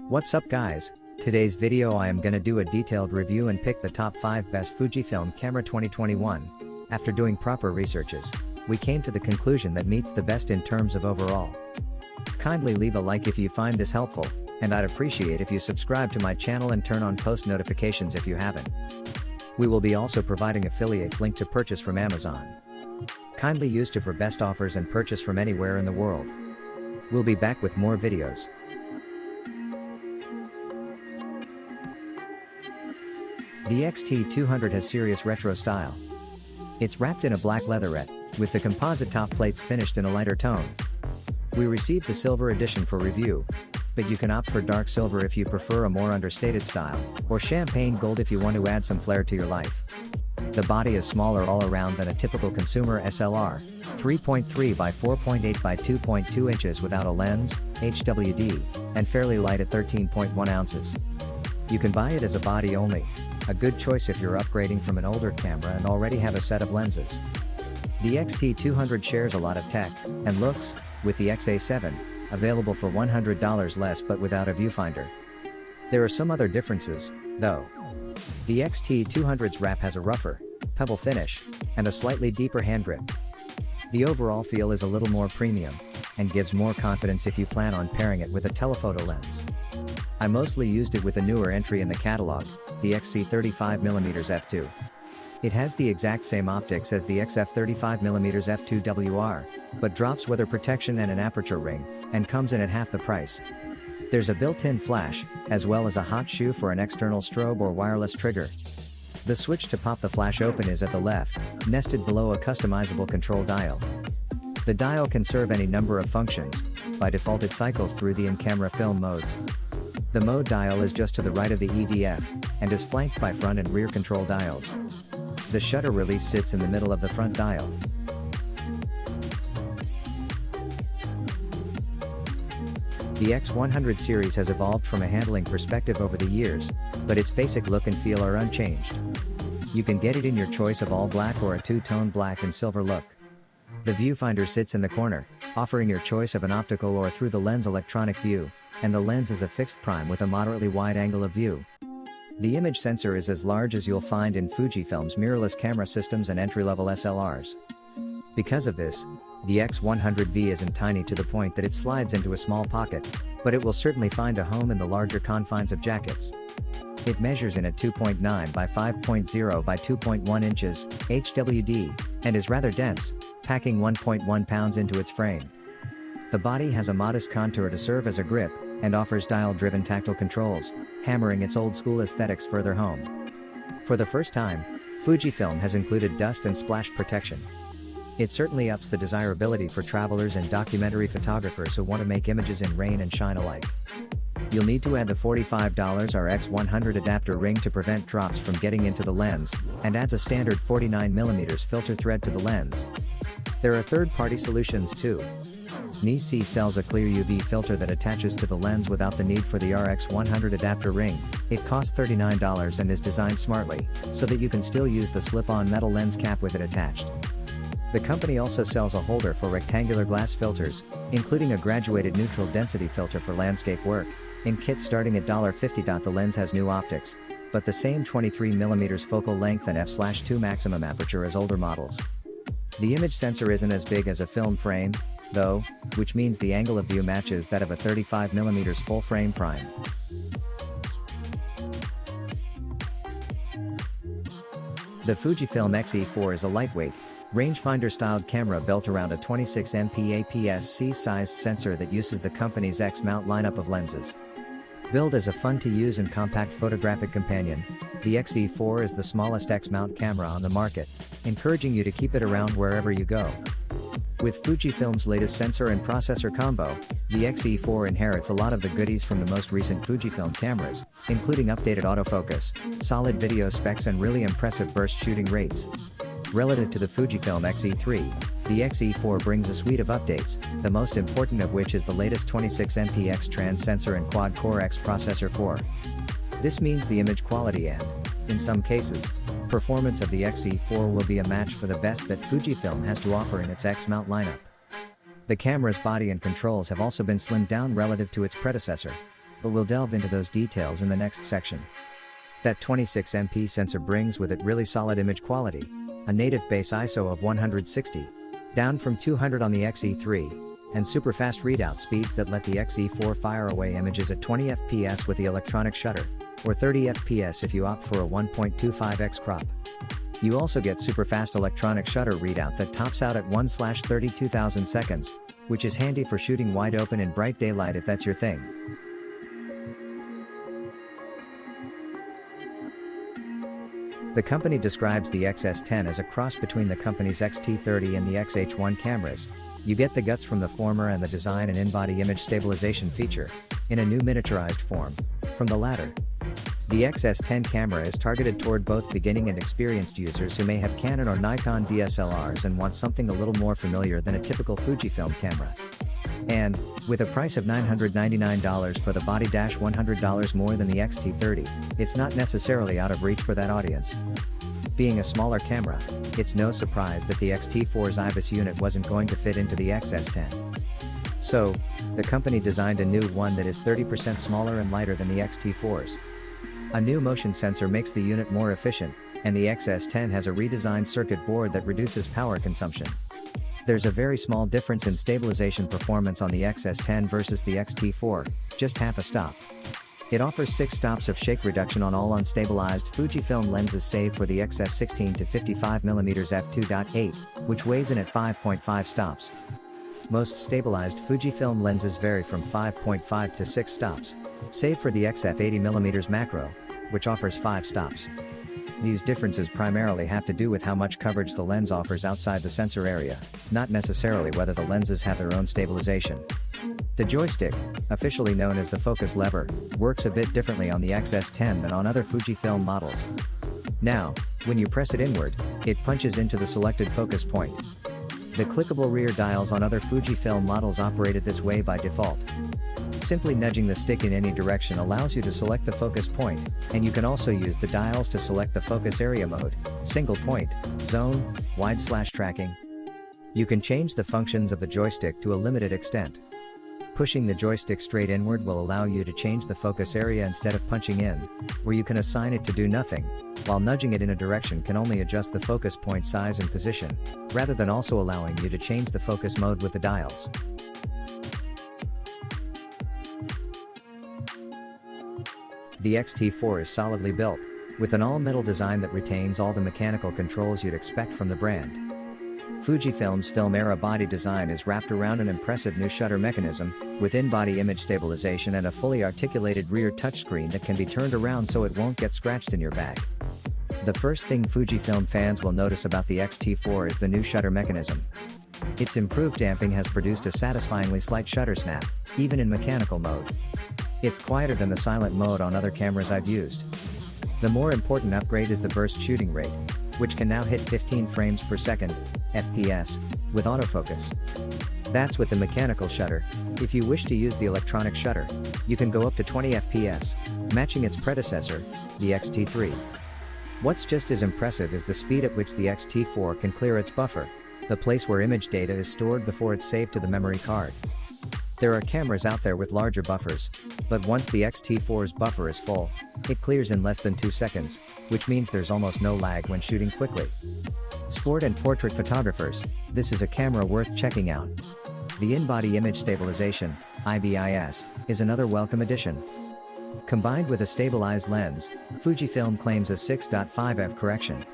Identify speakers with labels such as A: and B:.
A: What's up guys? Today's video I am gonna do a detailed review and pick the top 5 best Fujifilm camera 2021. After doing proper researches, we came to the conclusion that meets the best in terms of overall. Kindly leave a like if you find this helpful, and I'd appreciate if you subscribe to my channel and turn on post notifications if you haven't. We will be also providing affiliates link to purchase from Amazon. Kindly use to for best offers and purchase from anywhere in the world. We'll be back with more videos. The XT200 has serious retro style. It's wrapped in a black leatherette, with the composite top plates finished in a lighter tone. We received the silver edition for review, but you can opt for dark silver if you prefer a more understated style, or champagne gold if you want to add some flair to your life. The body is smaller all around than a typical consumer SLR, 3.3 by 4.8 by 2.2 inches without a lens, HWD, and fairly light at 13.1 ounces. You can buy it as a body only, a good choice if you're upgrading from an older camera and already have a set of lenses. The XT200 shares a lot of tech and looks with the XA7, available for $100 less but without a viewfinder. There are some other differences, though. The XT200's wrap has a rougher, pebble finish, and a slightly deeper hand grip. The overall feel is a little more premium, and gives more confidence if you plan on pairing it with a telephoto lens. I mostly used it with a newer entry in the catalog, the XC35mm f2. It has the exact same optics as the XF35mm f2WR, but drops weather protection and an aperture ring, and comes in at half the price. There's a built-in flash, as well as a hot shoe for an external strobe or wireless trigger. The switch to pop the flash open is at the left, nested below a customizable control dial. The dial can serve any number of functions. By default it cycles through the in-camera film modes. The mode dial is just to the right of the EVF, and is flanked by front and rear control dials. The shutter release sits in the middle of the front dial. The X100 series has evolved from a handling perspective over the years, but its basic look and feel are unchanged. You can get it in your choice of all black or a two-tone black and silver look. The viewfinder sits in the corner, offering your choice of an optical or through the lens electronic view, and the lens is a fixed prime with a moderately wide angle of view. The image sensor is as large as you'll find in Fujifilm's mirrorless camera systems and entry-level SLRs. Because of this, the X100V isn't tiny to the point that it slides into a small pocket, but it will certainly find a home in the larger confines of jackets. It measures in at 2.9 by 5.0 by 2.1 inches, HWD, and is rather dense, packing 1.1 pounds into its frame. The body has a modest contour to serve as a grip, and offers dial-driven tactile controls, hammering its old-school aesthetics further home. For the first time, Fujifilm has included dust and splash protection. It certainly ups the desirability for travelers and documentary photographers who want to make images in rain and shine alike. You'll need to add the $45 RX100 adapter ring to prevent drops from getting into the lens, and adds a standard 49mm filter thread to the lens. There are third-party solutions too. NIC sells a clear UV filter that attaches to the lens without the need for the RX100 adapter ring. It costs $39 and is designed smartly, so that you can still use the slip-on metal lens cap with it attached. The company also sells a holder for rectangular glass filters, including a graduated neutral density filter for landscape work, in kits starting at $50. The lens has new optics, but the same 23mm focal length and f/2 maximum aperture as older models. The image sensor isn't as big as a film frame, though, which means the angle of view matches that of a 35mm full frame prime. The Fujifilm X-E4 is a lightweight, rangefinder-styled camera built around a 26MP APS-C sized sensor that uses the company's X-mount lineup of lenses. Billed as a fun-to-use and compact photographic companion, the X-E4 is the smallest X-mount camera on the market, encouraging you to keep it around wherever you go. With Fujifilm's latest sensor and processor combo, the X-E4 inherits a lot of the goodies from the most recent Fujifilm cameras, including updated autofocus, solid video specs and really impressive burst shooting rates. Relative to the Fujifilm X-E3, the X-E4 brings a suite of updates, the most important of which is the latest 26MP X-Trans sensor and quad-core X processor 4. This means the image quality and, in some cases, performance of the X-E4 will be a match for the best that Fujifilm has to offer in its X-mount lineup. The camera's body and controls have also been slimmed down relative to its predecessor. but we'll delve into those details in the next section. That 26MP sensor brings with it really solid image quality, a native base ISO of 160, down from 200 on the XE3, and super fast readout speeds that let the XE4 fire away images at 20 fps with the electronic shutter, or 30 fps if you opt for a 1.25x crop. You also get super fast electronic shutter readout that tops out at 1/32,000 seconds, which is handy for shooting wide open in bright daylight if that's your thing. The company describes the XS10 as a cross between the company's XT30 and the XH1 cameras. You get the guts from the former and the design and in-body image stabilization feature, in a new miniaturized form, from the latter. The XS10 camera is targeted toward both beginning and experienced users who may have Canon or Nikon DSLRs and want something a little more familiar than a typical FujiFilm camera. And, with a price of $999 for the body, $100 more than the XT30, it's not necessarily out of reach for that audience. Being a smaller camera, it's no surprise that the XT4's IBIS unit wasn't going to fit into the XS10. So, the company designed a new one that is 30% smaller and lighter than the XT4's. A new motion sensor makes the unit more efficient, and the XS10 has a redesigned circuit board that reduces power consumption. There's a very small difference in stabilization performance on the XS10 versus the XT4, just half a stop. It offers 6 stops of shake reduction on all unstabilized FujiFilm lenses save for the XF16 to 55mm f2.8, which weighs in at 5.5 stops. Most stabilized FujiFilm lenses vary from 5.5 to 6 stops, save for the XF80mm macro, which offers 5 stops. These differences primarily have to do with how much coverage the lens offers outside the sensor area, not necessarily whether the lenses have their own stabilization. The joystick, officially known as the focus lever, works a bit differently on the XS10 than on other FujiFilm models. Now, when you press it inward, it punches into the selected focus point. The clickable rear dials on other FujiFilm models operated this way by default. Simply nudging the stick in any direction allows you to select the focus point, and you can also use the dials to select the focus area mode, single point, zone, wide/tracking. You can change the functions of the joystick to a limited extent. Pushing the joystick straight inward will allow you to change the focus area instead of punching in, where you can assign it to do nothing, while nudging it in a direction can only adjust the focus point size and position, rather than also allowing you to change the focus mode with the dials. The XT4 is solidly built, with an all-metal design that retains all the mechanical controls you'd expect from the brand. Fujifilm's film-era body design is wrapped around an impressive new shutter mechanism, with in-body image stabilization and a fully articulated rear touchscreen that can be turned around so it won't get scratched in your bag. The first thing Fujifilm fans will notice about the XT4 is the new shutter mechanism. Its improved damping has produced a satisfyingly slight shutter snap, even in mechanical mode. It's quieter than the silent mode on other cameras I've used. The more important upgrade is the burst shooting rate, which can now hit 15 frames per second, FPS, with autofocus. That's with the mechanical shutter. If you wish to use the electronic shutter, you can go up to 20 FPS, matching its predecessor, the XT3. What's just as impressive is the speed at which the XT4 can clear its buffer, the place where image data is stored before it's saved to the memory card. There are cameras out there with larger buffers, but once the XT4's buffer is full, it clears in less than 2 seconds, which means there's almost no lag when shooting quickly. Sport and portrait photographers, this is a camera worth checking out. The in-body image stabilization, IBIS, is another welcome addition. Combined with a stabilized lens, Fujifilm claims a 6.5f correction,